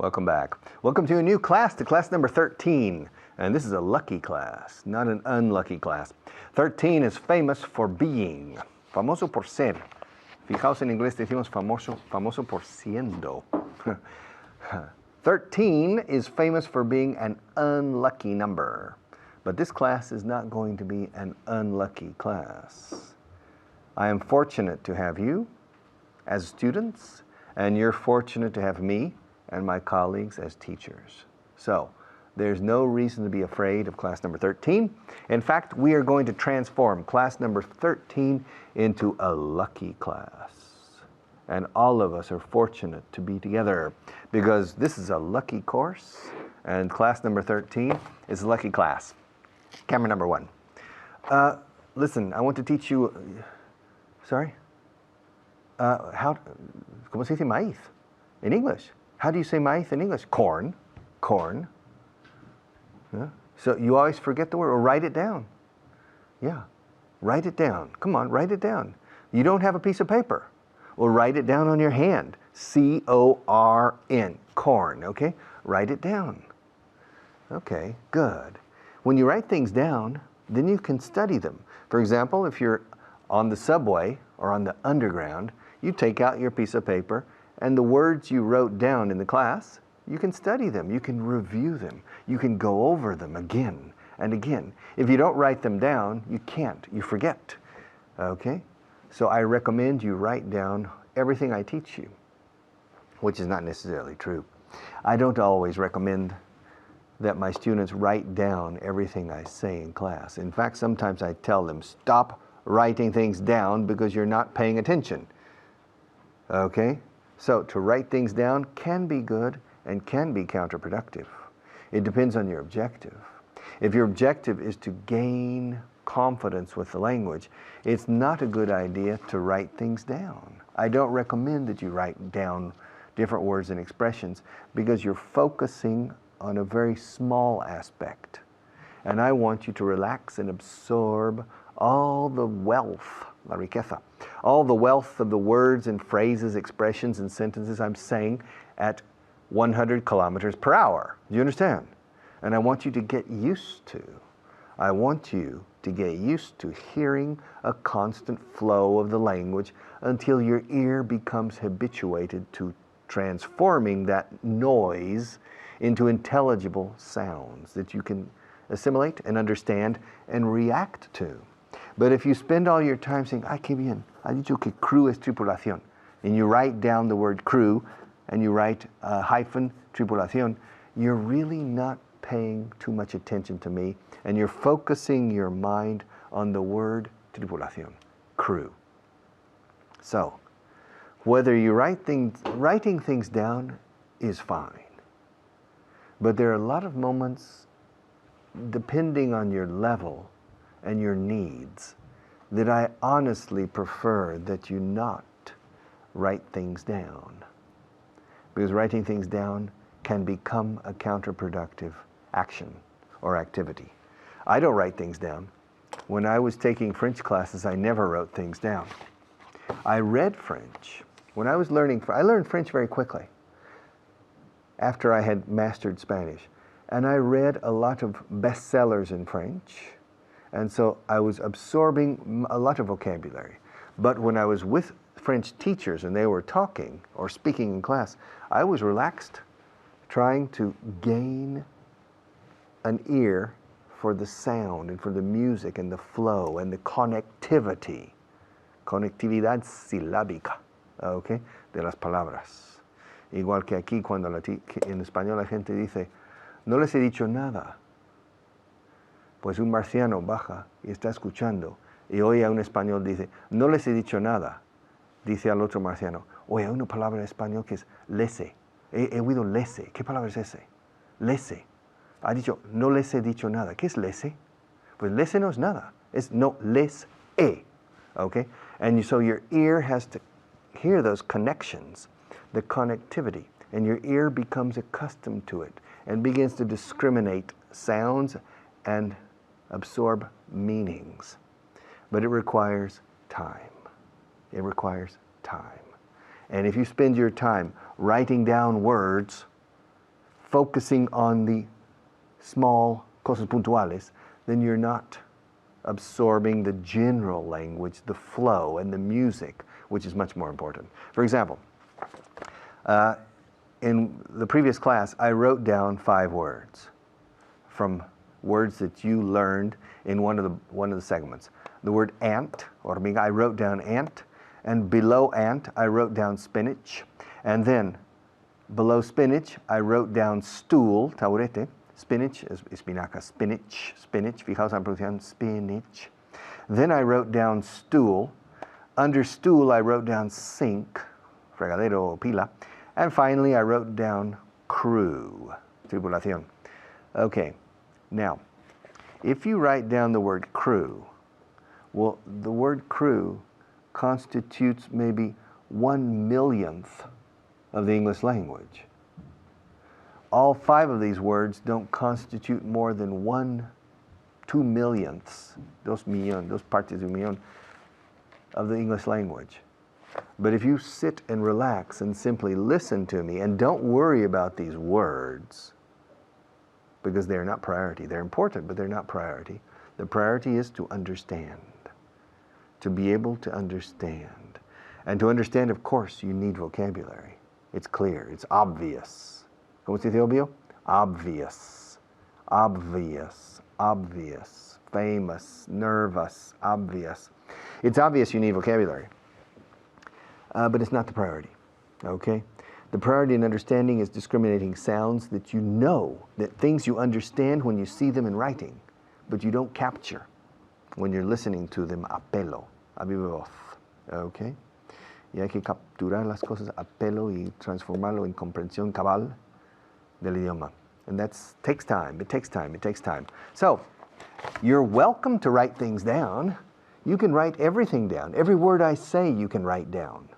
Welcome back. Welcome to a new class, to class number 13. And this is a lucky class, not an unlucky class. 13 is famous for being, famoso por ser. Fijaos en inglés decimos famoso por siendo. 13 is famous for being an unlucky number. But this class is not going to be an unlucky class. I am fortunate to have you as students, and you're fortunate to have me and my colleagues as teachers. So, there's no reason to be afraid of class number 13. In fact, we are going to transform class number 13 into a lucky class. And all of us are fortunate to be together because this is a lucky course and class number 13 is a lucky class. Camera number 1. Listen, I want to teach you, ¿cómo se dice maíz in English? How do you say maíz in English? Corn. Yeah. So you always forget the word, or write it down. Yeah, write it down. Come on, write it down. You don't have a piece of paper. Well, write it down on your hand. C-O-R-N, corn, okay? Write it down. Okay, good. When you write things down, then you can study them. For example, if you're on the subway or on the underground, you take out your piece of paper and the words you wrote down in the class, you can study them, you can review them, you can go over them again and again. If you don't write them down, you can't, you forget, okay? So I recommend you write down everything I teach you, which is not necessarily true. I don't always recommend that my students write down everything I say in class. In fact, sometimes I tell them, stop writing things down because you're not paying attention, okay? So to write things down can be good and can be counterproductive. It depends on your objective. If your objective is to gain confidence with the language, it's not a good idea to write things down. I don't recommend that you write down different words and expressions because you're focusing on a very small aspect. And I want you to relax and absorb all the wealth, la riqueza, all the wealth of the words and phrases, expressions, and sentences I'm saying at 100 kilometers per hour. Do you understand? And I want you to get used to hearing a constant flow of the language until your ear becomes habituated to transforming that noise into intelligible sounds that you can assimilate and understand and react to. But if you spend all your time saying, ay, qué bien, ha dicho que crew es tripulación, and you write down the word crew, and you write hyphen tripulación, you're really not paying too much attention to me, and you're focusing your mind on the word tripulación, crew. So, whether you writing things down is fine. But there are a lot of moments, depending on your level and your needs, that I honestly prefer that you not write things down. Because writing things down can become a counterproductive action or activity. I don't write things down. When I was taking French classes, I never wrote things down. I read French. When I was I learned French very quickly after I had mastered Spanish. And I read a lot of bestsellers in French. And so I was absorbing a lot of vocabulary. But when I was with French teachers and they were talking or speaking in class, I was relaxed, trying to gain an ear for the sound and for the music and the flow and the connectivity, conectividad silábica, okay, de las palabras. Igual que aquí cuando en español la gente dice, no les he dicho nada. Pues un marciano baja y está escuchando y oye a un español dice, no les he dicho nada. Dice al otro marciano, oye, hay una palabra en español que es lese. He oído lese. ¿Qué palabra es ese? Lese. Ha dicho, no les he dicho nada. ¿Qué es lese? Pues lese no es nada. Es no les he. Okay? And so your ear has to hear those connections, the connectivity, and your ear becomes accustomed to it and begins to discriminate sounds and absorb meanings. But it requires time. It requires time. And if you spend your time writing down words, focusing on the small cosas puntuales, then you're not absorbing the general language, the flow, and the music, which is much more important. For example, in the previous class, I wrote down 5 words from words that you learned in one of the segments. The word ant, hormiga, I wrote down ant, and below ant, I wrote down spinach, and then below spinach, I wrote down stool, taburete. Spinach, espinaca, spinach, fijaos en la pronunciación, spinach. Then I wrote down stool. Under stool, I wrote down sink, fregadero o pila. And finally, I wrote down crew, tripulación. Okay, now, if you write down the word crew, well, the word crew constitutes maybe 1/1,000,000th of the English language. All 5 of these words don't constitute more than 1/2,000,000ths, 2 partes de un millón, of the English language. But if you sit and relax and simply listen to me and don't worry about these words, because they're not priority. They're important, but they're not priority. The priority is to understand, to be able to understand. And to understand, of course, you need vocabulary. It's clear, it's obvious. ¿Cómo se dice obvio? Obvious, obvious, obvious, famous, nervous, obvious. It's obvious you need vocabulary, but it's not the priority, okay? The priority in understanding is discriminating sounds that you know, that things you understand when you see them in writing, but you don't capture when you're listening to them a pelo, a viva voz, okay? Y hay que capturar las cosas a pelo y transformarlo en comprensión cabal del idioma. And that takes time, it takes time, it takes time. So, you're welcome to write things down. You can write everything down. Every word I say you can write down.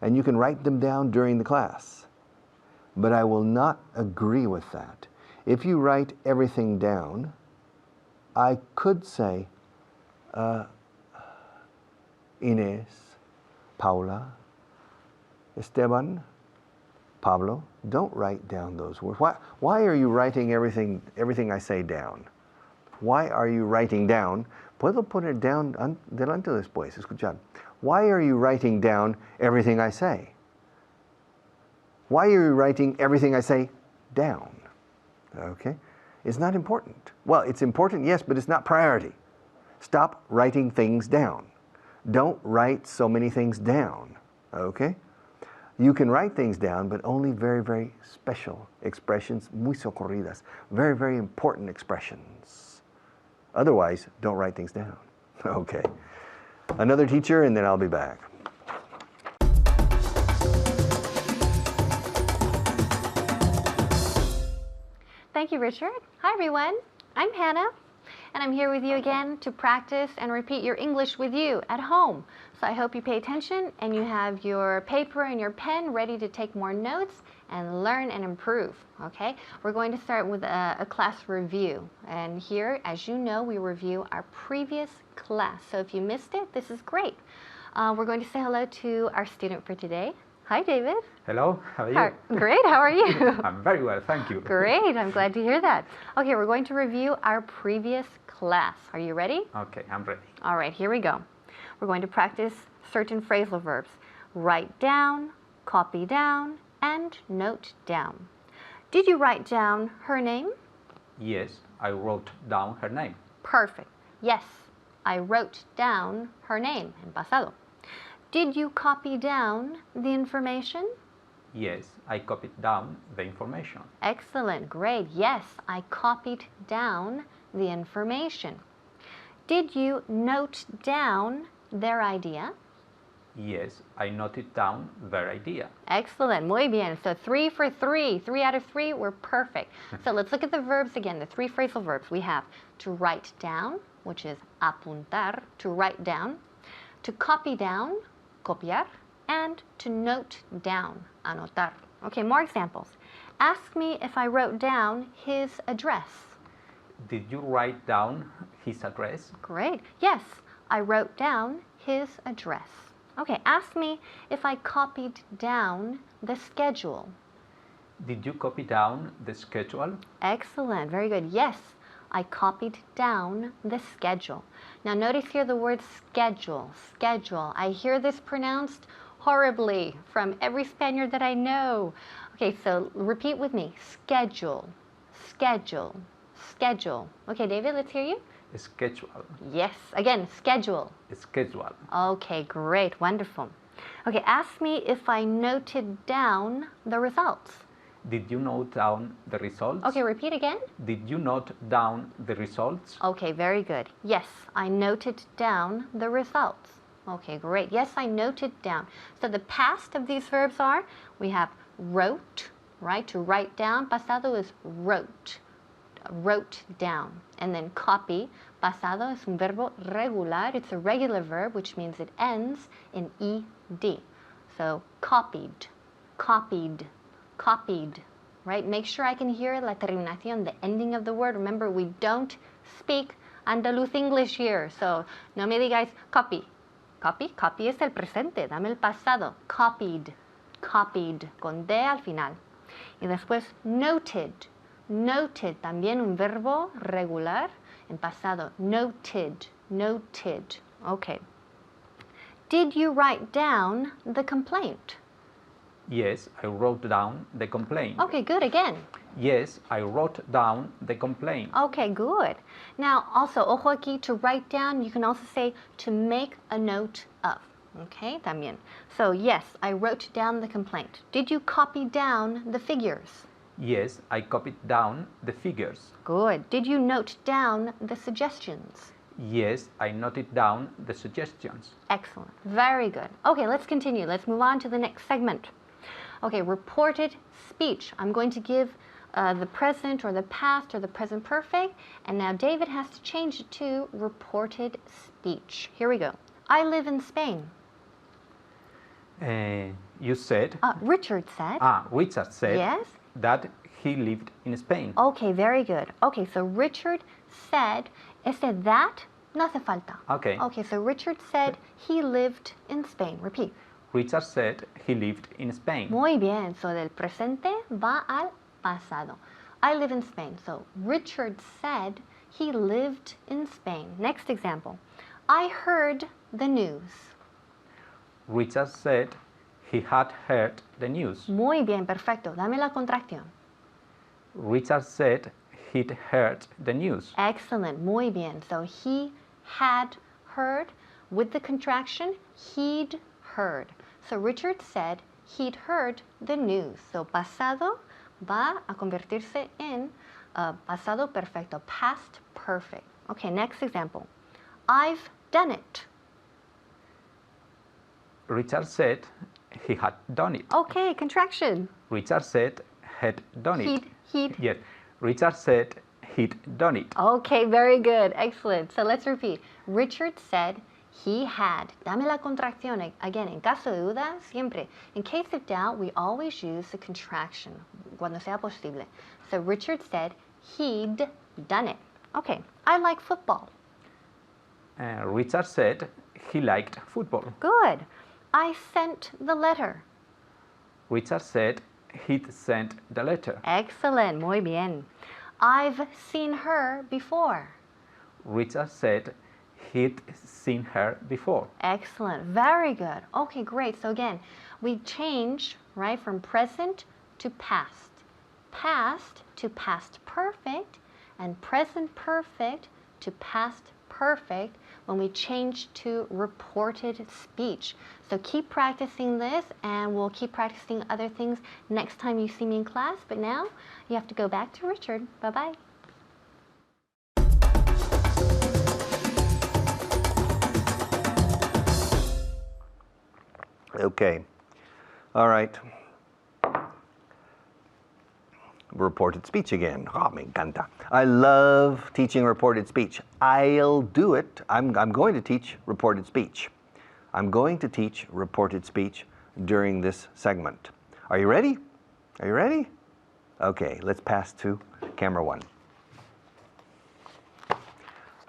And you can write them down during the class. But I will not agree with that. If you write everything down, I could say, Inés, Paula, Esteban, Pablo, don't write down those words. Why are you writing everything I say down? Why are you writing down? Puedo poner down delante o después, escuchad. Why are you writing down everything I say? Why are you writing everything I say down? Okay? It's not important. Well, it's important, yes, but it's not priority. Stop writing things down. Don't write so many things down. Okay? You can write things down, but only very, very special expressions, muy socorridas, very, very important expressions. Otherwise, don't write things down. Okay. Another teacher, and then I'll be back. Thank you, Richard. Hi, everyone. I'm Hannah, and I'm here with you again to practice and repeat your English with you at home. So I hope you pay attention and you have your paper and your pen ready to take more notes and learn and improve, okay? We're going to start with a class review. And here, as you know, we review our previous class. So if you missed it, this is great. We're going to say hello to our student for today. Hi, David. Hello, how are you? Great, how are you? I'm very well, thank you. Great, I'm glad to hear that. Okay, we're going to review our previous class. Are you ready? Okay, I'm ready. All right, here we go. We're going to practice certain phrasal verbs. Write down, copy down, and note down. Did you write down her name? Yes, I wrote down her name. Perfect. Yes, I wrote down her name en pasado. Did you copy down the information? Yes, I copied down the information. Excellent, great. Yes, I copied down the information. Did you note down their idea? Yes, I noted down their idea. Excellent, muy bien. So 3 for 3. 3 out of 3 were perfect. So let's look at the verbs again, the 3 phrasal verbs. We have to write down, which is apuntar, to write down, to copy down, copiar, and to note down, anotar. Okay, more examples. Ask me if I wrote down his address. Did you write down his address? Great. Yes, I wrote down his address. Okay, ask me if I copied down the schedule. Did you copy down the schedule? Excellent. Very good. Yes, I copied down the schedule. Now notice here the word schedule. Schedule. I hear this pronounced horribly from every Spaniard that I know. Okay, so repeat with me. Schedule. Schedule. Schedule. Okay, David, let's hear you. Schedule. Yes. Again, schedule. Schedule. Okay, great. Wonderful. Okay, ask me if I noted down the results. Did you note down the results? Okay, repeat again. Did you note down the results? Okay, very good. Yes, I noted down the results. Okay, great. Yes, I noted down. So the past of these verbs are, we have wrote, right? To write down. Pasado is wrote. Wrote down. And then copy. Pasado es un verbo regular. It's a regular verb, which means it ends in ed. So copied, copied, copied, right? Make sure I can hear la terminación, the ending of the word. Remember, we don't speak Andaluz English here, so no me digáis copy. Copy, copy es el presente, dame el pasado. Copied, copied, con D al final. Y después noted, noted, también un verbo regular en pasado. Noted, noted. Okay. Did you write down the complaint? Yes, I wrote down the complaint. Okay, good. Again. Yes, I wrote down the complaint. Okay, good. Now, also, ojo aquí, to write down, you can also say to make a note of. Okay, también. So, yes, I wrote down the complaint. Did you copy down the figures? Yes, I copied down the figures. Good. Did you note down the suggestions? Yes, I noted down the suggestions. Excellent. Very good. Okay, let's continue. Let's move on to the next segment. Okay, reported speech. I'm going to give the present or the past or the present perfect, and now David has to change it to reported speech. Here we go. I live in Spain. You said? Richard said. Richard said Yes. that he lived in Spain. Okay, very good. Okay, so Richard said, ese that no hace falta. Okay. Okay, so Richard said he lived in Spain. Repeat. Richard said he lived in Spain. Muy bien. So del presente va al pasado. I live in Spain. So Richard said he lived in Spain. Next example. I heard the news. Richard said he had heard the news. Muy bien, perfecto. Dame la contracción. Richard said he'd heard the news. Excellent. Muy bien. So he had heard with the contraction, he'd heard. So Richard said he'd heard the news. So pasado va a convertirse en pasado perfecto, past perfect. Okay, next example. I've done it. Richard said he had done it. Okay, contraction. Richard said had done it. He'd. Yes. Richard said he'd done it. Okay, very good. Excellent. So let's repeat. Richard said he had. Dame la contracción. Again, en caso de duda, siempre. In case of doubt, we always use the contraction cuando sea posible. So Richard said he'd done it. Okay, I like football. Richard said he liked football. Good. I sent the letter. Richard said he'd sent the letter. Excellent. Muy bien. I've seen her before. Richard said he'd seen her before. Excellent. Very good. Okay, great. So again, we change, right, from present to past. Past to past perfect and present perfect to past perfect when we change to reported speech. So keep practicing this and we'll keep practicing other things next time you see me in class. But now you have to go back to Richard. Bye-bye. Okay. All right. Reported speech again. Oh, me encanta. I love teaching reported speech. I'll do it. I'm going to teach reported speech. I'm going to teach reported speech during this segment. Are you ready? Are you ready? Okay, let's pass to camera one.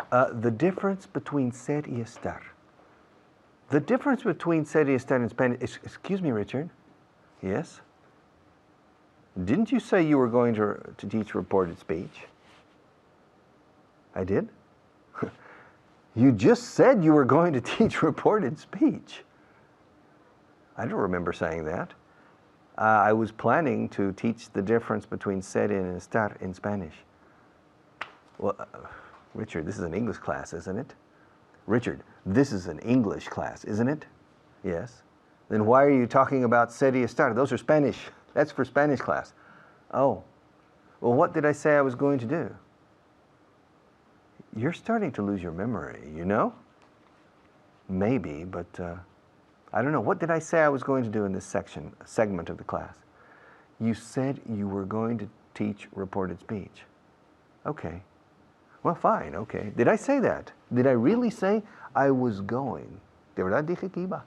The difference between ser y estar. The difference between ser y estar in Spanish, excuse me, Richard. Yes? Didn't you say you were going to teach reported speech? I did? You just said you were going to teach reported speech. I don't remember saying that. I was planning to teach the difference between ser and estar in Spanish. Well, Richard, this is an English class, isn't it? Richard, this is an English class, isn't it? Yes. Then why are you talking about ser y estar? Those are Spanish. That's for Spanish class. Oh. Well, what did I say I was going to do? You're starting to lose your memory, you know? Maybe, but I don't know. What did I say I was going to do in this segment of the class? You said you were going to teach reported speech. Okay. Well, fine, okay. Did I say that? Did I really say I was going? De verdad dije que iba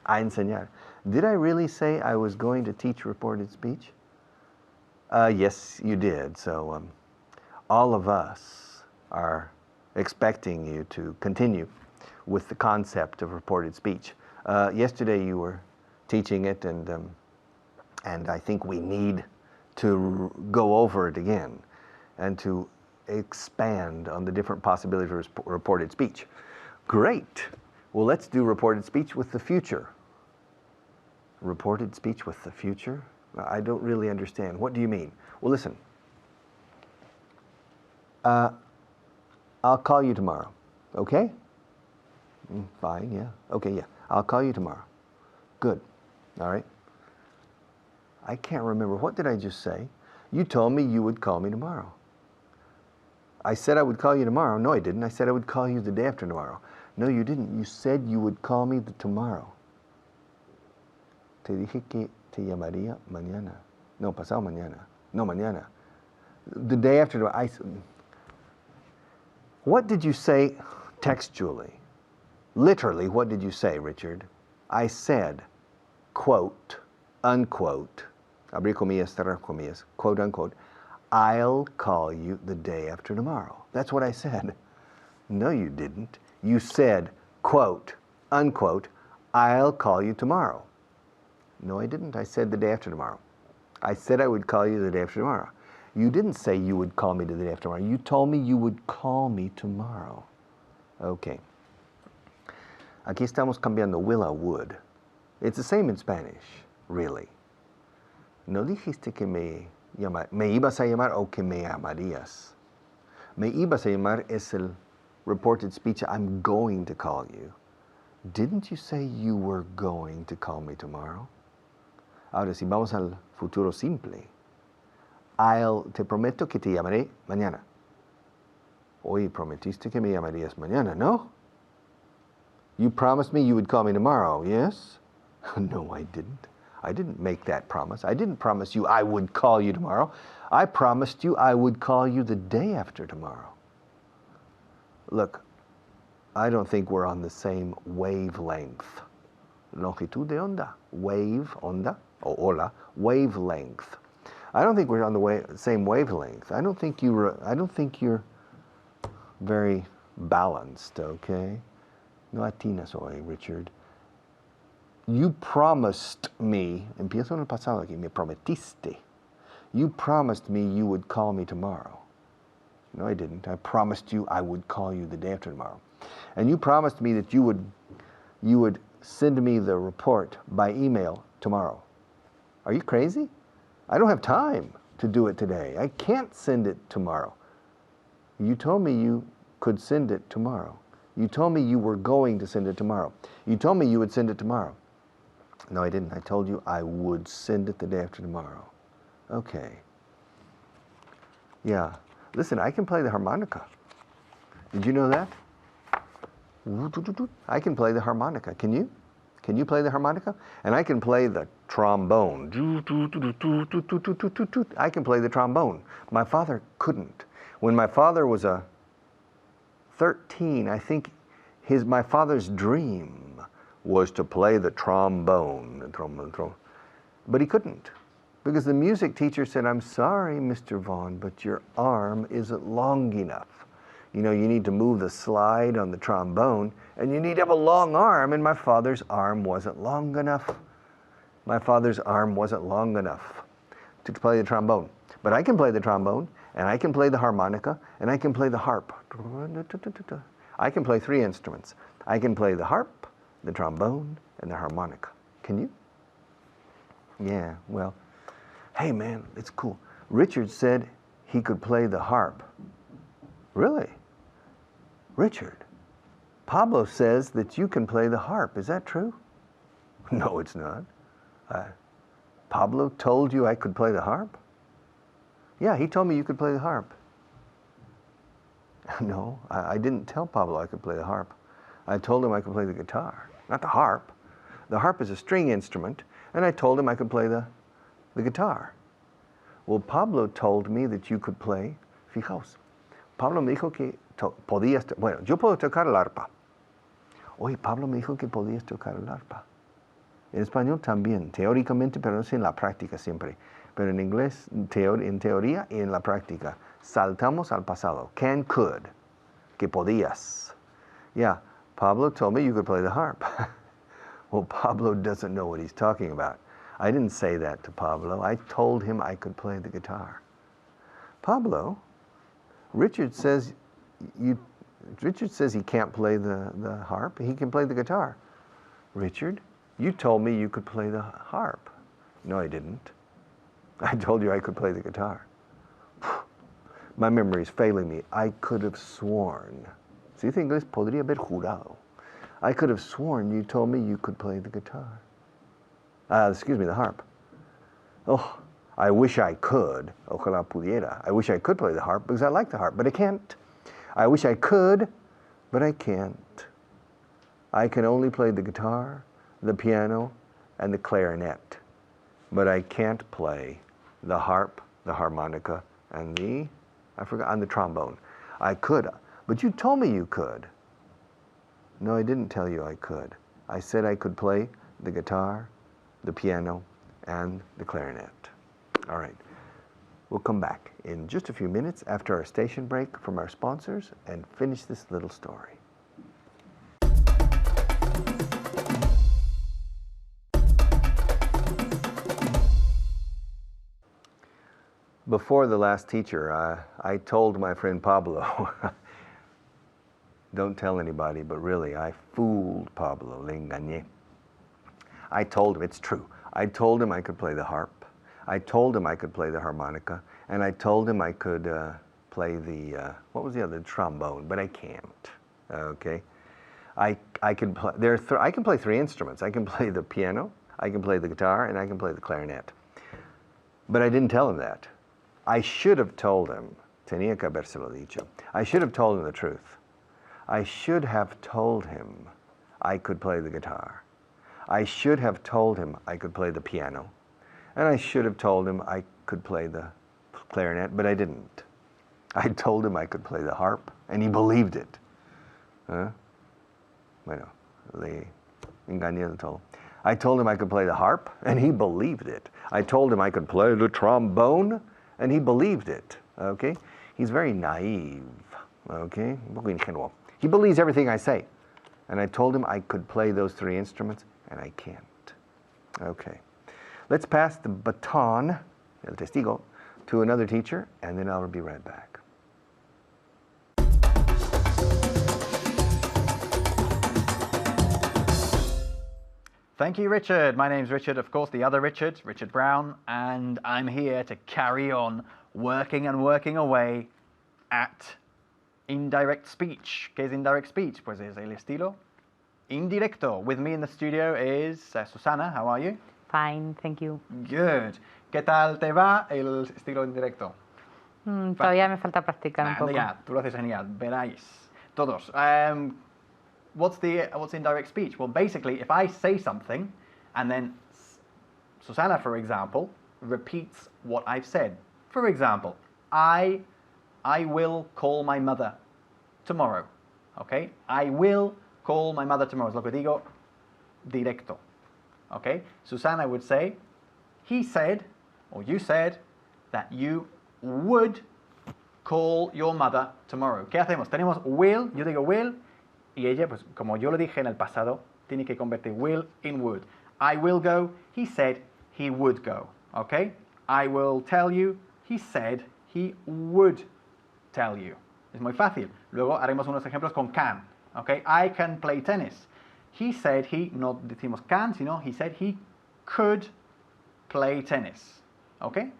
a enseñar. Did I really say I was going to teach reported speech? Yes, you did. So all of us are expecting you to continue with the concept of reported speech. Yesterday you were teaching it, and I think we need to go over it again and to expand on the different possibilities of reported speech. Great. Well, let's do reported speech with the future. Reported speech with the future? I don't really understand. What do you mean? Well, listen. I'll call you tomorrow, okay? Fine, yeah. Okay, yeah. I'll call you tomorrow. Good. All right. I can't remember. What did I just say? You told me you would call me tomorrow. I said I would call you tomorrow. No, I didn't. I said I would call you the day after tomorrow. No, you didn't. You said you would call me tomorrow. Te dije que te llamaría mañana. No, pasado mañana. No, mañana. The day after tomorrow. What did you say textually? Literally, what did you say, Richard? I said, quote, unquote, abrir comillas, cerrar comillas, quote, unquote, I'll call you the day after tomorrow. That's what I said. No, you didn't. You said, quote, unquote, I'll call you tomorrow. No, I didn't. I said the day after tomorrow. I said I would call you the day after tomorrow. You didn't say you would call me the day after tomorrow. You told me you would call me tomorrow. Okay. Aquí estamos cambiando will a would. It's the same in Spanish, really. No dijiste que me ibas a llamar o que me llamarías. Me ibas a llamar es el reported speech. I'm going to call you. Didn't you say you were going to call me tomorrow? Ahora, si vamos al futuro simple. Te prometo que te llamaré mañana. Oye, prometiste que me llamarías mañana, ¿no? You promised me you would call me tomorrow, yes? No, I didn't. I didn't make that promise. I didn't promise you I would call you tomorrow. I promised you I would call you the day after tomorrow. Look, I don't think we're on the same wavelength. Longitud de onda. Wave, onda, o ola, wavelength. I don't think we're on the same wavelength. I don't think you're very balanced, okay? No atinas hoy, Richard. You promised me, empiezo en el pasado aquí, me prometiste. You promised me you would call me tomorrow. No, I didn't. I promised you I would call you the day after tomorrow. And you promised me that you would send me the report by email tomorrow. Are you crazy? I don't have time to do it today. I can't send it tomorrow. You told me you could send it tomorrow. You told me you were going to send it tomorrow. You told me you would send it tomorrow. No, I didn't. I told you I would send it the day after tomorrow. Okay. Yeah. Listen, I can play the harmonica. Did you know that? I can play the harmonica. Can you? Can you play the harmonica? And I can play the trombone. I can play the trombone. My father couldn't. When my father was 13, I think my father's dream was to play the trombone. But he couldn't. Because the music teacher said, I'm sorry, Mr. Vaughan, but your arm isn't long enough. You know, you need to move the slide on the trombone, and you need to have a long arm, and my father's arm wasn't long enough. My father's arm wasn't long enough to play the trombone. But I can play the trombone, and I can play the harmonica, and I can play the harp. I can play 3 instruments. I can play the harp, the trombone, and the harmonica. Can you? Yeah, well, hey man, it's cool. Richard said he could play the harp. Really? Richard, Pablo says that you can play the harp. Is that true? No, it's not. Pablo told you I could play the harp? Yeah, he told me you could play the harp. No, I didn't tell Pablo I could play the harp. I told him I could play the guitar, not the harp. The harp is a string instrument, and I told him I could play the guitar. Well, Pablo told me that you could play, fijaos, Pablo me dijo que podías, bueno, yo puedo tocar el arpa. Oye, Pablo me dijo que podías tocar el arpa. En español también, teóricamente, pero no sé en la práctica siempre. Pero en inglés, en teoría y en la práctica, saltamos al pasado. Can, could, que podías. Yeah, Pablo told me you could play the harp. Well, Pablo doesn't know what he's talking about. I didn't say that to Pablo. I told him I could play the guitar. Pablo, Richard says he can't play the harp. He can play the guitar. Richard, you told me you could play the harp. No, I didn't. I told you I could play the guitar. My memory is failing me. I could have sworn. ¿Sí dice inglés? Podría haber jurado. I could have sworn you told me you could play the guitar. The harp. Oh, I wish I could. Ojalá pudiera. I wish I could play the harp because I like the harp, but I can't. I wish I could, but I can't. I can only play the guitar, the piano, and the clarinet. But I can't play the harp, the harmonica, and the trombone. I could, but you told me you could. No, I didn't tell you I could. I said I could play the guitar, the piano, and the clarinet. All right. We'll come back in just a few minutes after our station break from our sponsors and finish this little story. Before the last teacher, I told my friend Pablo, don't tell anybody, but really, I fooled Pablo, le engañé. I told him, it's true, I told him I could play the harp, I told him I could play the harmonica, and I told him I could play the, what was the other, trombone, but I can't, okay? I can play 3 instruments. I can play the piano, I can play the guitar, and I can play the clarinet. But I didn't tell him that. I should have told him, tenía que habérselo dicho. I should have told him the truth. I should have told him I could play the guitar. I should have told him I could play the piano. And I should have told him I could play the clarinet, but I didn't. I told him I could play the harp, and he believed it. Bueno, le engañé del todo. I told him I could play the harp, and he believed it. I told him I could play the trombone, and he believed it, okay? He's very naive, okay? Un poco ingenuo. He believes everything I say. And I told him I could play those 3 instruments, and I can't. Okay. Let's pass the baton, el testigo, to another teacher, and then I'll be right back. Thank you, Richard. My name's Richard, of course, the other Richard, Richard Brown, and I'm here to carry on working and working away at indirect speech. ¿Qué es indirect speech? Pues es el estilo indirecto. With me in the studio is Susana. How are you? Fine, thank you. Good. ¿Qué tal te va el estilo indirecto? Todavía me falta practicar un poco. Ya, tú lo haces genial. Veráis. Todos. What's indirect speech? Well, basically, if I say something and then Susana, for example, repeats what I've said. For example, I will call my mother tomorrow. Okay? I will call my mother tomorrow. Es lo que digo directo. Okay? Susana would say, he said, or you said, that you would call your mother tomorrow. ¿Qué hacemos? Tenemos will, yo digo will, y ella, pues como yo lo dije en el pasado, tiene que convertir will in would. I will go, he said he would go. Okay? I will tell you. He said he would tell you. Es muy fácil. Luego haremos unos ejemplos con can. Okay? I can play tennis. He said he, no decimos can, sino he said he could play tennis. Okay?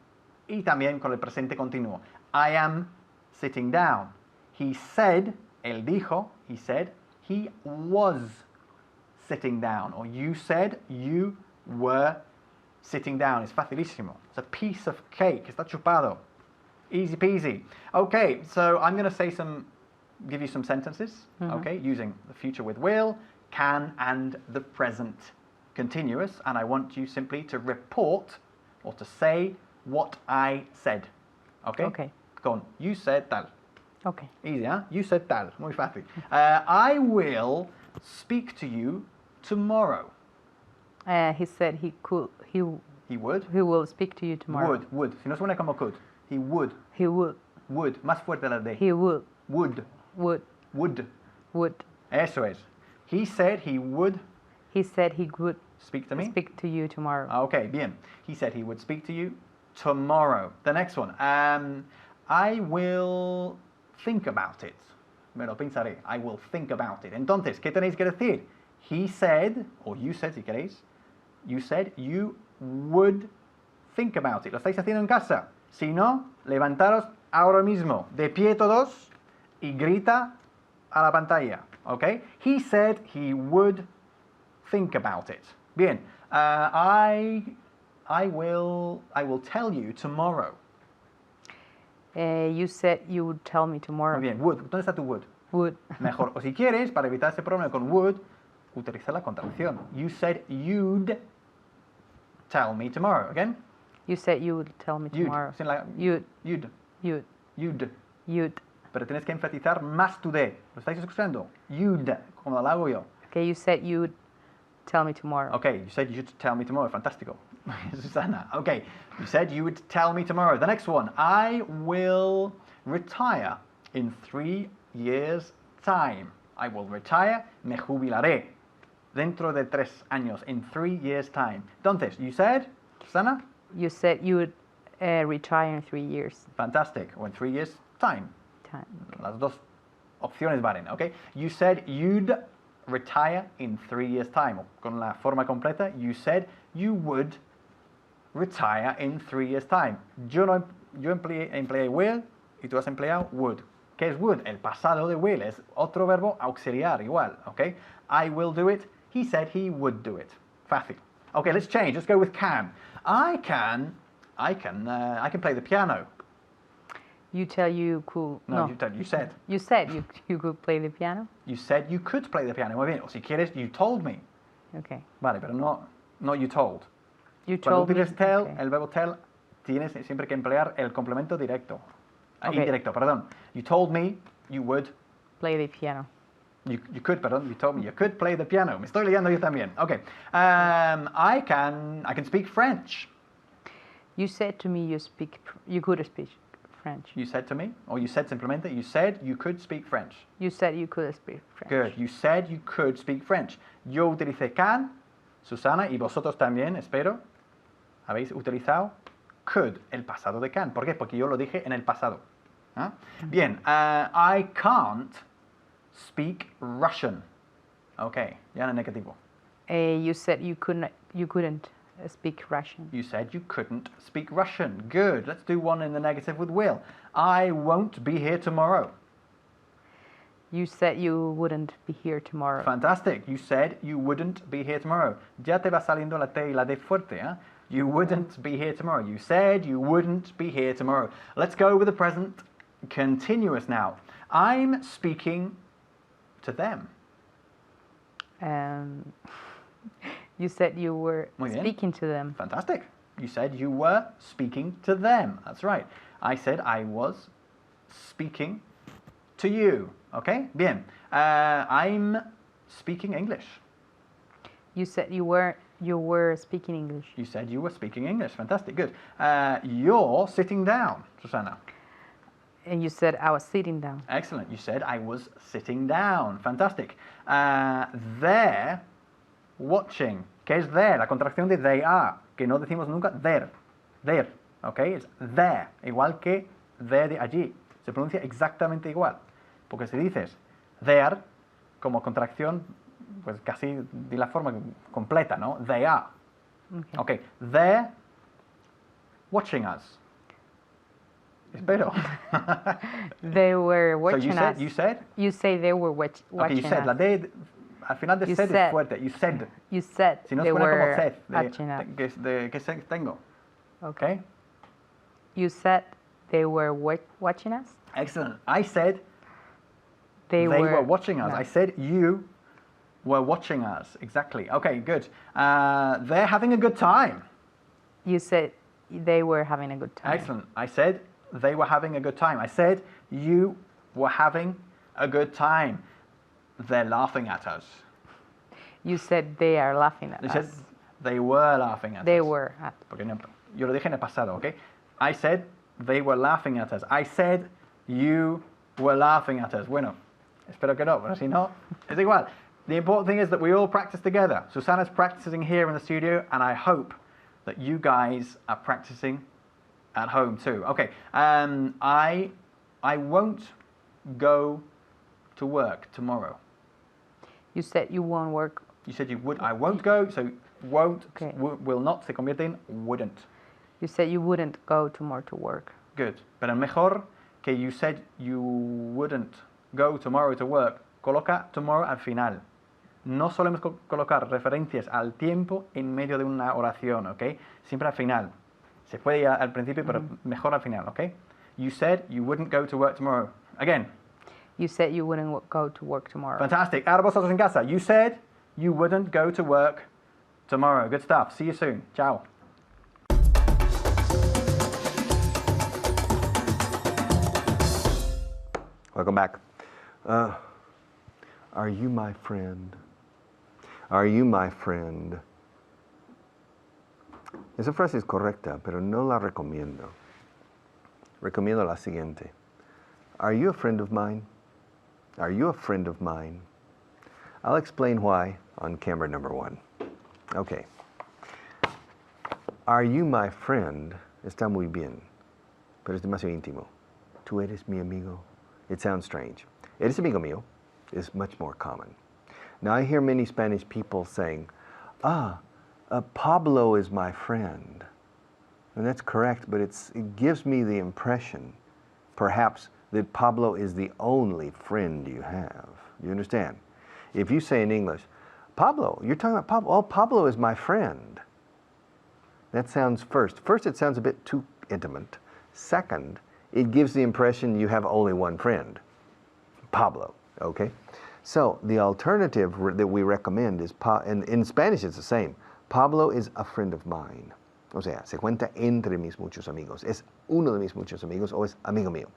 Y también con el presente continuo. I am sitting down. He said, él dijo, he said, he was sitting down. Or you said you were sitting down. Es facilísimo. It's a piece of cake. Está chupado. Easy peasy. Okay, so I'm going to give you some sentences, okay, using the future with will, can, and the present continuous. And I want you simply to report or to say what I said. Okay? Okay. Con, you said tal. Okay. Easy, huh? You said tal. Muy fácil. I will speak to you tomorrow. He said he could. He would. He will speak to you tomorrow. Would. Si no suena como could. He would. He would. Would. Más fuerte la D. He would. Would. Would. Would. Eso es. He said he would. He said he would Speak to me. speak to you tomorrow. Okay, bien. He said he would speak to you tomorrow. The next one. I will think about it. Me lo pensaré. I will think about it. Entonces, ¿qué tenéis que decir? He said, o you said si queréis, you said you would think about it. ¿Lo estáis haciendo en casa? Si no, levantaros ahora mismo, de pie todos, y grita a la pantalla. Okay? He said he would think about it. Bien. I will tell you tomorrow. You said you would tell me tomorrow. Muy bien. Would. ¿Dónde está tu would? Would. Mejor. O si quieres, para evitar ese problema con would, utiliza la contracción. You said you'd tell me tomorrow. Again? You said you would tell me tomorrow. You'd. Pero tienes que enfatizar más tu D. ¿Lo estáis escuchando? You'd, como lo hago yo. Okay, you said you would tell me tomorrow. Okay, you said you'd tell me tomorrow. Fantástico. Susana. Okay, you said you would tell me tomorrow. The next one. I will retire in 3 years' time. I will retire, me jubilaré. Dentro de 3 años, in 3 years' time. Entonces, you said, Susana? You said you would retire in 3 years. Fantastic. Or in 3 years' time. Okay. Las dos opciones valen, ¿ok? You said you'd retire in 3 years' time. Con la forma completa, you said you would retire in 3 years' time. Yo empleé will y tú has empleado would. ¿Qué es would? El pasado de will. Es otro verbo auxiliar, igual, ¿ok? I will do it. He said he would do it. Fácil. Okay, let's change. Let's go with can. I can play the piano. You tell you could. No, you said. You said you could play the piano. You said you could play the piano. Muy bien. O si quieres, you told me. Okay. Vale, pero no you told. You Cuando told me. utilices tell, Okay. el verbo tell, tienes siempre que emplear el complemento directo. Okay. Indirecto, perdón. You told me you would. Play the piano. You could, perdón. You told me you could play the piano. Me estoy liando yo también. Okay. I can speak French. You said to me you could speak French. You said to me, or you said simplemente, you said you could speak French. You said you could speak French. Good. You said you could speak French. Yo utilicé can, Susana, y vosotros también, espero, habéis utilizado could, el pasado de can. ¿Por qué? Porque yo lo dije en el pasado. ¿Ah? Bien. I can't speak Russian. Okay, ya en el negativo. You said you couldn't speak Russian. You said you couldn't speak Russian. Good. Let's do one in the negative with will. I won't be here tomorrow. You said you wouldn't be here tomorrow. Fantastic. You said you wouldn't be here tomorrow. Ya te va saliendo la T y la D fuerte, ¿eh? You wouldn't be here tomorrow. You said you wouldn't be here tomorrow. Let's go with the present continuous now. I'm speaking to them. You said you were Muy bien. speaking to them. Fantastic. You said you were speaking to them. That's right. I said I was speaking to you. Okay? Bien. I'm speaking English. You said you were speaking English. You said you were speaking English. Fantastic. Good. You're sitting down, Susana. And you said I was sitting down. Excellent. You said I was sitting down. Fantastic. They're watching. ¿Qué es there? La contracción de they are, que no decimos nunca there. There. ¿ok? Es there, igual que there de allí. Se pronuncia exactamente igual. Porque si dices there, como contracción, pues casi de la forma completa, ¿no? They are. Ok, they're watching us. Espero. They were So watching us. you said? You say they were watching Okay, you said. us. La D, al final de You said said. es fuerte. You said. You said Si no they suena como were said. watching us. ¿Qué sed tengo? Okay. Okay? You said they were watching us. Excellent. I said They were watching us. no. I said you were watching us. Exactly. Okay, good. They're having a good time. You said they were having a good time. Excellent. I said they were having a good time. I said you were having a good time. They're laughing at us. You said they are laughing at I us. said they were laughing at They us. were. Porque no, yo lo dije en el pasado, ¿ok? I said they were laughing at us. I said you were laughing at us. Bueno, espero que no, pero si no, es igual. The important thing is that we all practice together. Susanna's practicing here in the studio, and I hope that you guys are practicing at home too. Okay, I won't go to work tomorrow. You said you won't work. You said you would. I won't go, so won't, Okay. will not, se convierte en wouldn't. You said you wouldn't go tomorrow to work. Good. Pero mejor que you said you wouldn't go tomorrow to work, coloca tomorrow al final. No solemos colocar referencias al tiempo en medio de una oración, ¿ok? Siempre al final. Se puede ir al principio, pero mejor al final, ¿ok? You said you wouldn't go to work tomorrow. Again. You said you wouldn't go to work tomorrow. Fantastic. Ahora vosotros en casa. You said you wouldn't go to work tomorrow. Good stuff. See you soon. Ciao. Welcome back. Are you my friend? Are you my friend? Esa frase es correcta, pero no la recomiendo. Recomiendo la siguiente. Are you a friend of mine? Are you a friend of mine? I'll explain why on camera number 1. Okay. Are you my friend? Está muy bien, pero es demasiado íntimo. ¿Tú eres mi amigo? It sounds strange. ¿Eres amigo mío? Is much more common. Now I hear many Spanish people saying, Pablo is my friend. And that's correct, but it gives me the impression, perhaps, that Pablo is the only friend you have. You understand? If you say in English, Pablo, you're talking about Pablo. Oh, Pablo is my friend. That sounds first, it sounds a bit too intimate. Second, it gives the impression you have only one friend, Pablo, okay? So the alternative that we recommend is, in Spanish it's the same, Pablo is a friend of mine. O sea, se cuenta entre mis muchos amigos. Es uno de mis muchos amigos o es amigo mío.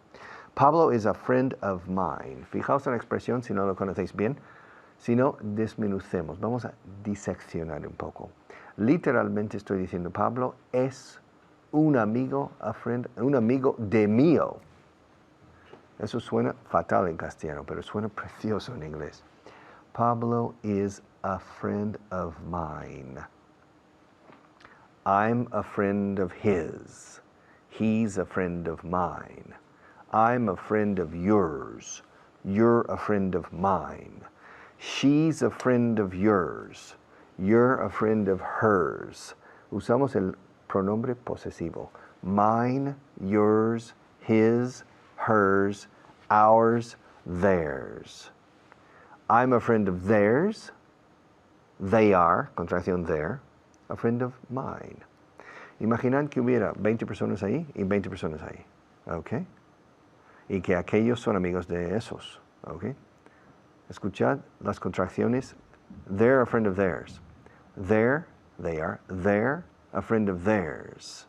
Pablo is a friend of mine. Fijaos en la expresión si no lo conocéis bien. Si no, desmenucemos. Vamos a diseccionar un poco. Literalmente estoy diciendo Pablo es un amigo de mío. Eso suena fatal en castellano, pero suena precioso en inglés. Pablo is a friend of mine. I'm a friend of his. He's a friend of mine. I'm a friend of yours. You're a friend of mine. She's a friend of yours. You're a friend of hers. Usamos el pronombre posesivo. Mine, yours, his, hers, ours, theirs. I'm a friend of theirs. They are, contracción there, a friend of mine. Imaginad que hubiera 20 personas ahí y 20 personas ahí. ¿Ok? Y que aquellos son amigos de esos. ¿Ok? Escuchad las contracciones. They're a friend of theirs. There, they are. They're a friend of theirs.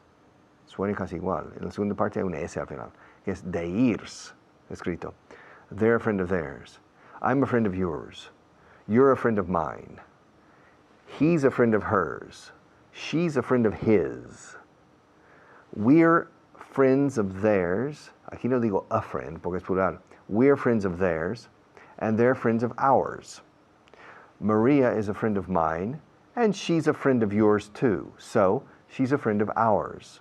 Suena casi igual. En la segunda parte hay una S al final, que es deirs, escrito. They're a friend of theirs. I'm a friend of yours. You're a friend of mine. He's a friend of hers. She's a friend of his. We're friends of theirs. Aquí no digo a friend, porque es plural. We're friends of theirs, and they're friends of ours. Maria is a friend of mine, and she's a friend of yours too. So, she's a friend of ours.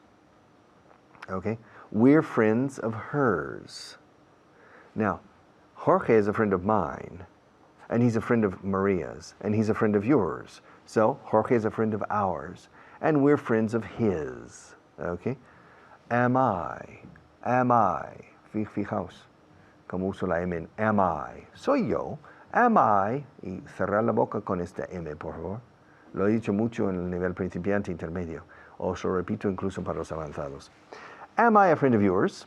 Okay? We're friends of hers. Now, Jorge is a friend of mine, and he's a friend of Maria's, and he's a friend of yours. So, Jorge is a friend of ours, and we're friends of his. Okay? Am I? Fijaos, como uso la M en am I. Soy yo. Am I? Y cerrar la boca con esta M, por favor. Lo he dicho mucho en el nivel principiante intermedio. Os lo repito incluso para los avanzados. Am I a friend of yours?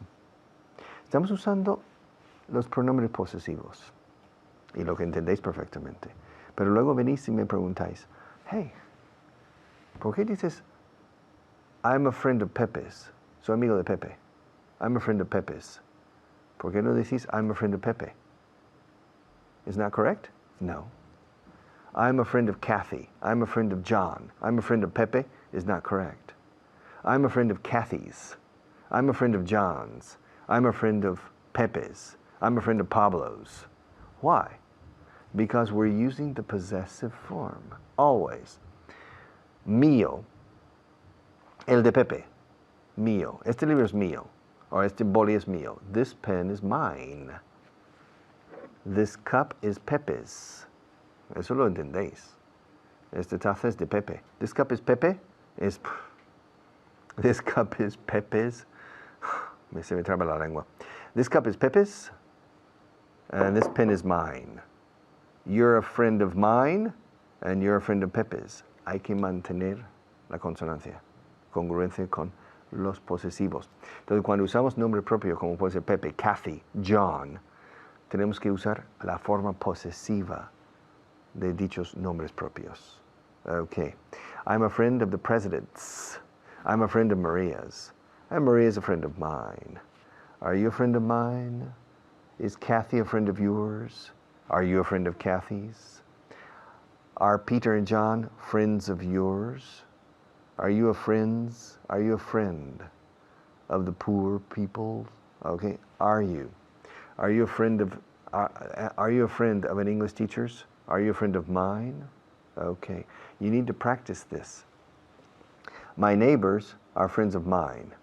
Estamos usando los pronombres posesivos. Y lo que entendéis perfectamente. Pero luego venís y me preguntáis, hey, ¿por qué dices I'm a friend of Pepe's? Soy amigo de Pepe. I'm a friend of Pepe's. ¿Por qué no decís I'm a friend of Pepe? Isn't that correct? No. I'm a friend of Kathy. I'm a friend of John. I'm a friend of Pepe is not correct. I'm a friend of Kathy's. I'm a friend of John's. I'm a friend of Pepe's. I'm a friend of Pablo's. Why? Because we're using the possessive form. Always. Mío. El de Pepe. Mío. Este libro es mío. Or este boli es mío. This pen is mine. This cup is Pepe's. Eso lo entendéis. Esta taza es de Pepe. This cup is Pepe? This cup is Pepe's. Se me traba la lengua. This cup is Pepe's, and this pen is mine. You're a friend of mine, and you're a friend of Pepe's. Hay que mantener la consonancia, congruencia con los posesivos. Entonces, cuando usamos nombre propio, como puede ser Pepe, Kathy, John, tenemos que usar la forma posesiva de dichos nombres propios. Okay. I'm a friend of the president's. I'm a friend of Maria's. And Maria's a friend of mine. Are you a friend of mine? Is Kathy a friend of yours? Are you a friend of Kathy's? Are Peter and John friends of yours? Are you a friend of the poor people? Okay. Are you a friend of an English teacher's? Are you a friend of mine? Okay. You need to practice this. My neighbors are friends of mine.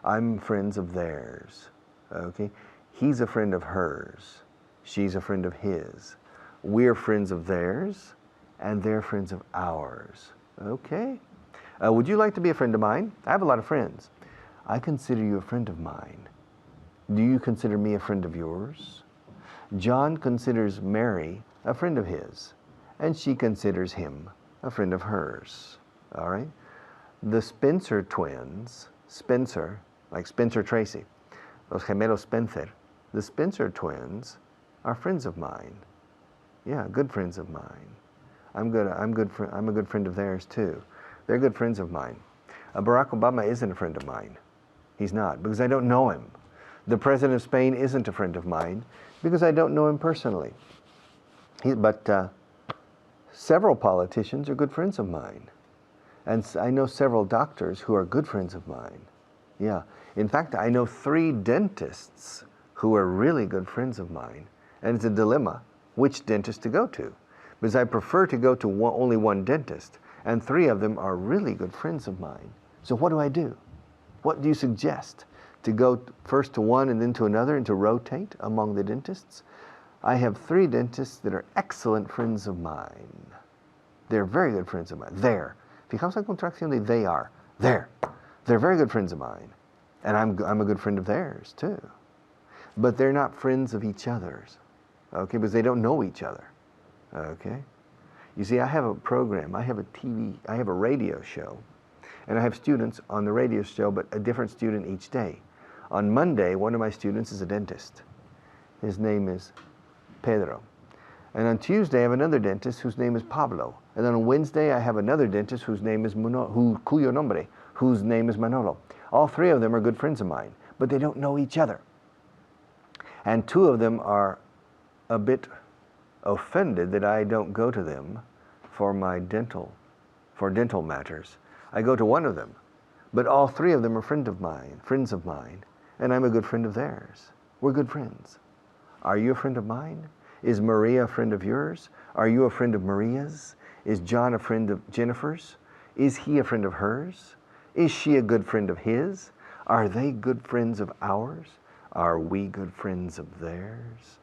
I'm friends of theirs. Okay? He's a friend of hers. She's a friend of his. We're friends of theirs, and they're friends of ours. Okay? Would you like to be a friend of mine? I have a lot of friends. I consider you a friend of mine. Do you consider me a friend of yours? John considers Mary a friend of his, and she considers him a friend of hers. All right? The Spencer twins, Spencer, like Spencer Tracy, los gemelos Spencer, the Spencer twins are friends of mine. Yeah, good friends of mine. I'm a good friend of theirs too. They're good friends of mine. Barack Obama isn't a friend of mine. He's not, because I don't know him. The President of Spain isn't a friend of mine, because I don't know him personally. But several politicians are good friends of mine. And I know several doctors who are good friends of mine. Yeah. In fact, I know 3 dentists who are really good friends of mine. And it's a dilemma which dentist to go to. Because I prefer to go to only one dentist. And 3 of them are really good friends of mine. So what do I do? What do you suggest? To go first to one and then to another and to rotate among the dentists? I have 3 dentists that are excellent friends of mine. They're very good friends of mine. There. Fijaos la contracción de they are. There. They're very good friends of mine. And I'm a good friend of theirs too. But they're not friends of each other's. Okay, because they don't know each other. Okay? You see, I have a program, I have a TV, I have a radio show. And I have students on the radio show, but a different student each day. On Monday, one of my students is a dentist. His name is Pedro. And on Tuesday, I have another dentist whose name is Pablo. And then on Wednesday, I have another dentist whose name is cuyo nombre, whose name is Manolo. All 3 of them are good friends of mine, but they don't know each other. And 2 of them are a bit offended that I don't go to them for dental matters. I go to one of them, but all 3 of them are friends of mine, and I'm a good friend of theirs. We're good friends. Are you a friend of mine? Is Maria a friend of yours? Are you a friend of Maria's? Is John a friend of Jennifer's? Is he a friend of hers? Is she a good friend of his? Are they good friends of ours? Are we good friends of theirs?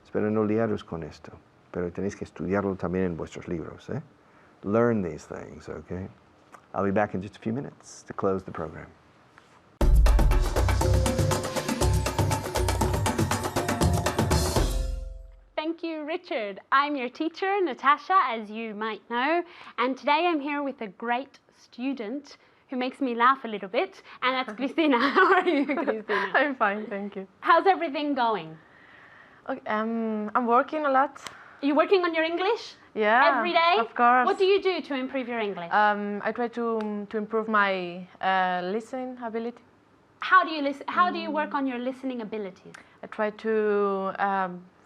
Espero no liaros con esto, pero tenéis que estudiarlo también en vuestros libros. Learn these things, okay? I'll be back in just a few minutes to close the program. Thank you, Richard. I'm your teacher, Natasha, as you might know, and today I'm here with a great student who makes me laugh a little bit, and that's Christina. How are you, Christina? I'm fine, thank you. How's everything going? Okay, I'm working a lot. Are you working on your English? Yeah, Every day? of course. What do you do to improve your English? I try to improve my listening ability. How do you listen? How do you work on your listening abilities? I try to,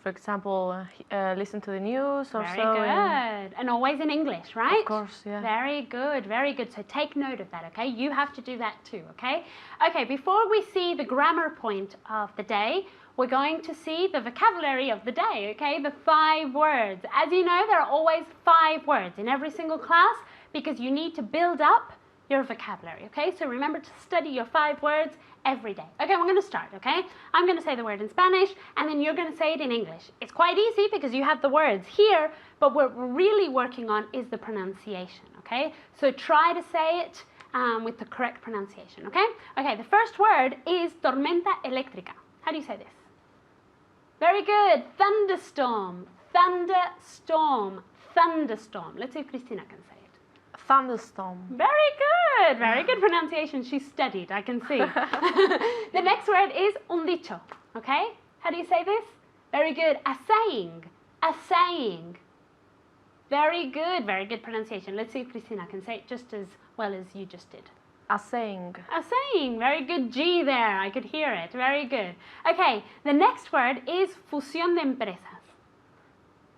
for example, listen to the news or Very so. good. And always in English, right? Of course, yeah. Very good, very good. So take note of that, okay? You have to do that too, okay? Okay, before we see the grammar point of the day, we're going to see the vocabulary of the day, okay? The 5 words. As you know, there are always 5 words in every single class because you need to build up your vocabulary, okay? So remember to study your 5 words every day. Okay, we're going to start, okay? I'm going to say the word in Spanish and then you're going to say it in English. It's quite easy because you have the words here, but what we're really working on is the pronunciation, okay? So try to say it with the correct pronunciation, okay? Okay, the first word is tormenta eléctrica. How do you say this? Very good. Thunderstorm, thunderstorm, thunderstorm. Let's see if Christina can say it. Thunderstorm. Very good pronunciation. She studied, I can see. The next word is un dicho, okay? How do you say this? Very good. A saying, a saying. Very good pronunciation. Let's see if Christina can say it just as well as you just did. A saying. A saying. Very good G there. I could hear it. Very good. Okay, the next word is fusión de empresas.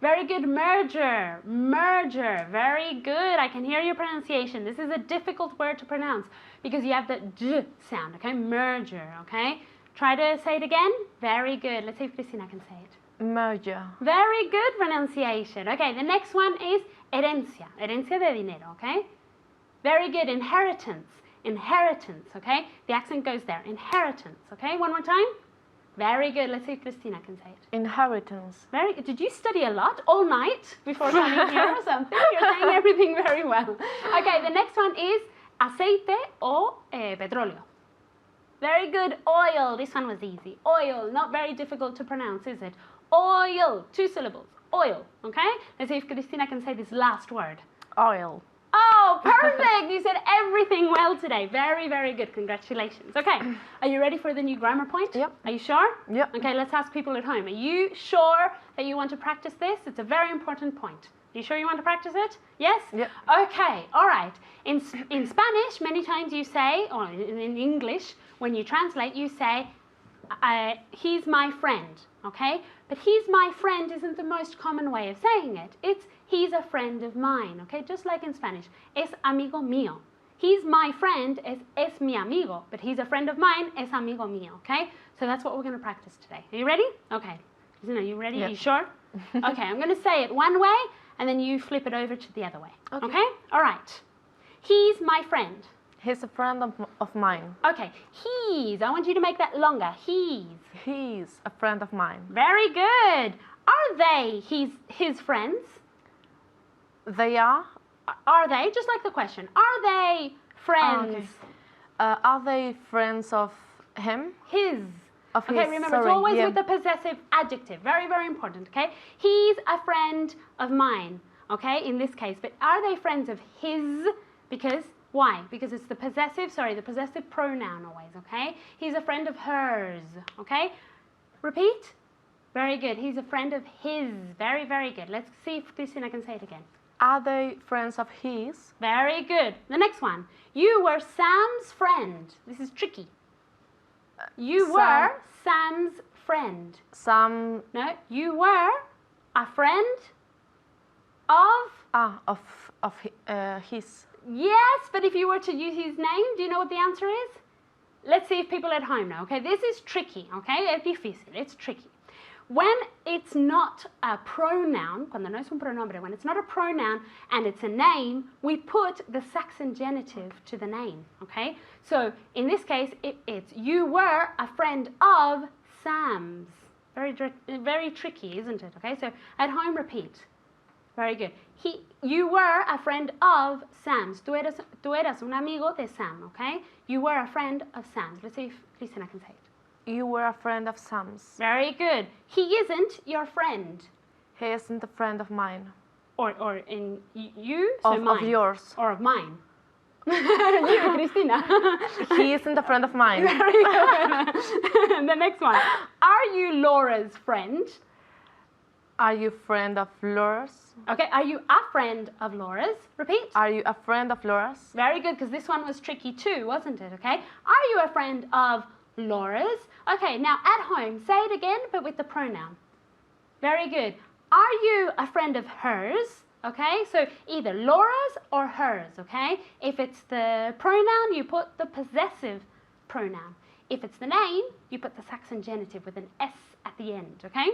Very good. Merger. Merger. Very good. I can hear your pronunciation. This is a difficult word to pronounce because you have the J sound, okay? Merger, okay? Try to say it again. Very good. Let's see if Christina can say it. Merger. Very good pronunciation. Okay, the next one is herencia. Herencia de dinero, okay? Very good. Inheritance. Inheritance, okay? The accent goes there. Inheritance, okay? One more time. Very good. Let's see if Christina can say it. Inheritance. Very good. Did you study a lot all night before coming here or something? You're saying everything very well. Okay, the next one is aceite o petróleo. Very good. Oil. This one was easy. Oil. Not very difficult to pronounce, is it? Oil. 2 syllables. Oil, okay? Let's see if Christina can say this last word. Oil. Oh, perfect! You said everything well today. Very good. Congratulations. Okay, are you ready for the new grammar point? Yep. Are you sure? Yep. Okay, let's ask people at home. Are you sure that you want to practice this? It's a very important point. Are you sure you want to practice it? Yes? Yep. Okay, all right. In Spanish, many times you say, or in English, when you translate, you say, he's my friend, okay? But he's my friend isn't the most common way of saying it. It's he's a friend of mine, okay? Just like in Spanish, es amigo mío. He's my friend, es mi amigo, but he's a friend of mine, es amigo mío, okay? So that's what we're going to practice today. Are you ready? Okay. Are you ready? Yes. Are you sure? Okay, I'm going to say it one way, and then you flip it over to the other way. Okay? All right. He's my friend. He's a friend of mine. Okay, he's. I want you to make that longer. He's. He's a friend of mine. Very good. Are they his friends? They are. Are they? Just like the question. Are they friends? Okay. Are they friends of him? His. Of Okay, his, remember, sorry, it's always yeah. with the possessive adjective. Very important, okay? He's a friend of mine, okay, in this case. But are they friends of his? Because, why? Because it's the possessive pronoun always, okay? He's a friend of hers, okay? Repeat. Very good. He's a friend of his. Very good. Let's see if Christina can say it again. Are they friends of his? Very good. The next one. You were Sam's friend. This is tricky. You were Sam's friend. Some. No, you were a friend of... His. Yes, but if you were to use his name, do you know what the answer is? Let's see if people at home know, okay? This is tricky, okay? Es difícil, it's tricky. when it's not a pronoun, cuando no es un pronombre, when it's not a pronoun and it's a name, we put the Saxon genitive to the name, okay? So in this case, it's you were a friend of Sam's. Very tricky, isn't it? Okay, so at home, repeat. Very good. You were a friend of Sam's. Tú eras un amigo de Sam, okay? You were a friend of Sam's. Let's see if Cristina can say it. You were a friend of Sam's. Very good. He isn't your friend. He isn't a friend of mine. Or in you, so mine. Of yours. Or of mine. You, Cristina. He isn't a friend of mine. Very good. The next one. Are you Laura's friend? Are you friend of Laura's? Okay, are you a friend of Laura's? Repeat. Are you a friend of Laura's? Very good, because this one was tricky too, wasn't it? Okay. Are you a friend of Laura's? Okay, now at home, say it again, but with the pronoun. Very good. Are you a friend of hers? Okay, so either Laura's or hers, okay? If it's the pronoun, you put the possessive pronoun. If it's the name, you put the Saxon genitive with an S at the end, okay?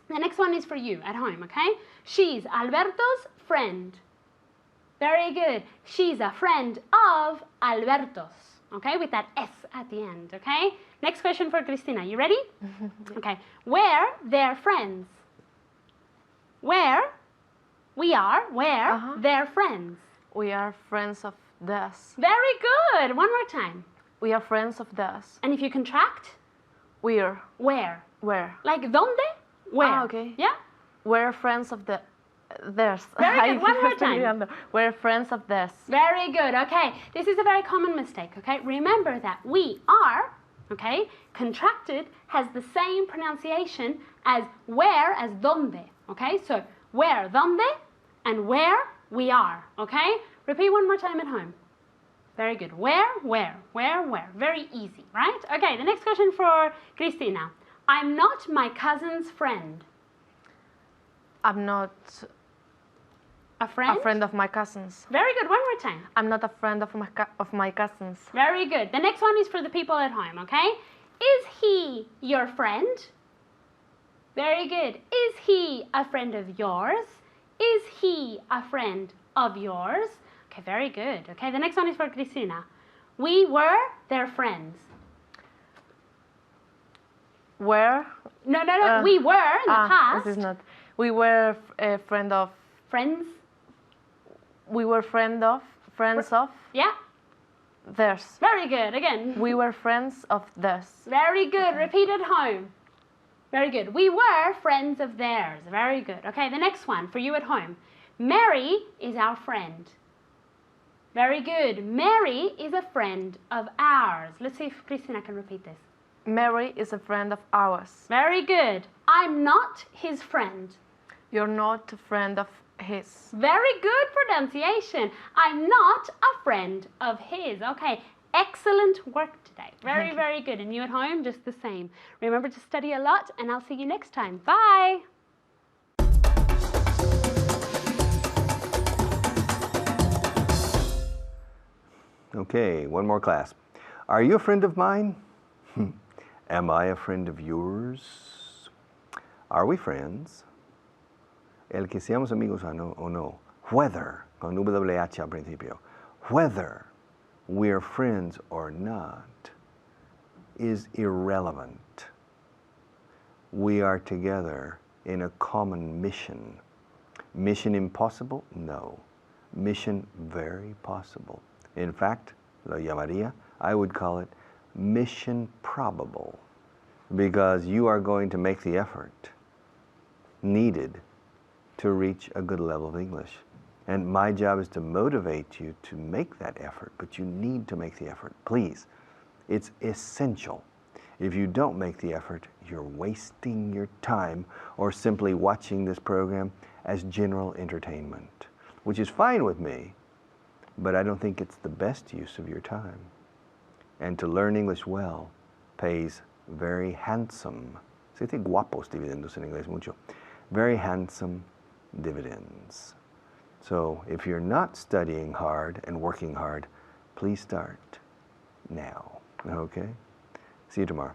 The next one is for you at home, okay? She's Alberto's friend. Very good. She's a friend of Alberto's, okay? With that S at the end, okay? Next question for Cristina. You ready? Okay. Where they're friends. Where we are, they're friends. We are friends of theirs. Very good. One more time. We are friends of theirs. And if you contract, We're. where? Where? Like donde? Where? Ah, okay. Yeah? We're friends of theirs. Very good. One more time. We're friends of theirs. Very good. Okay. This is a very common mistake, okay? Remember that we are, okay, contracted has the same pronunciation as where as donde, okay? So where, donde, and where we are, okay? Repeat one more time at home. Very good. Where. Very easy, right? Okay, the next question for Cristina. I'm not my cousin's friend. I'm not A friend? a friend of my cousins. Very good. One more time. I'm not a friend of my cousins. Very good. The next one is for the people at home, okay? Is he your friend? Very good. Is he a friend of yours? Is he a friend of yours? Okay, very good. Okay, the next one is for Cristina. We were their friends. Where? No. We were in the past. This is not. We were a friend of. Friends? We were friends of Yeah. theirs. Very good. Again. We were friends of theirs. Very good. Repeat at home. Very good. We were friends of theirs. Very good. Okay, the next one for you at home. Mary is our friend. Very good. Mary is a friend of ours. Let's see if Cristina can repeat this. Mary is a friend of ours. Very good. I'm not his friend. You're not a friend of his. Very good pronunciation. I'm not a friend of his. Okay, excellent work today. Very, very good. And you at home, just the same. Remember to study a lot, and I'll see you next time. Bye. Okay, one more class. Are you a friend of mine? Am I a friend of yours? Are we friends? El que seamos amigos o no. Whether, con WH al principio. Whether we're friends or not is irrelevant. We are together in a common mission. Mission impossible? No. Mission very possible. In fact, lo llamaría, I would call it mission probable, because you are going to make the effort needed to reach a good level of English. And my job is to motivate you to make that effort, but you need to make the effort. Please, it's essential. If you don't make the effort, you're wasting your time or simply watching this program as general entertainment, which is fine with me, but I don't think it's the best use of your time. And to learn English well pays very handsome, se dice guapos dividendos en inglés mucho, very handsome dividends. So if you're not studying hard and working hard, please start now, okay? See you tomorrow.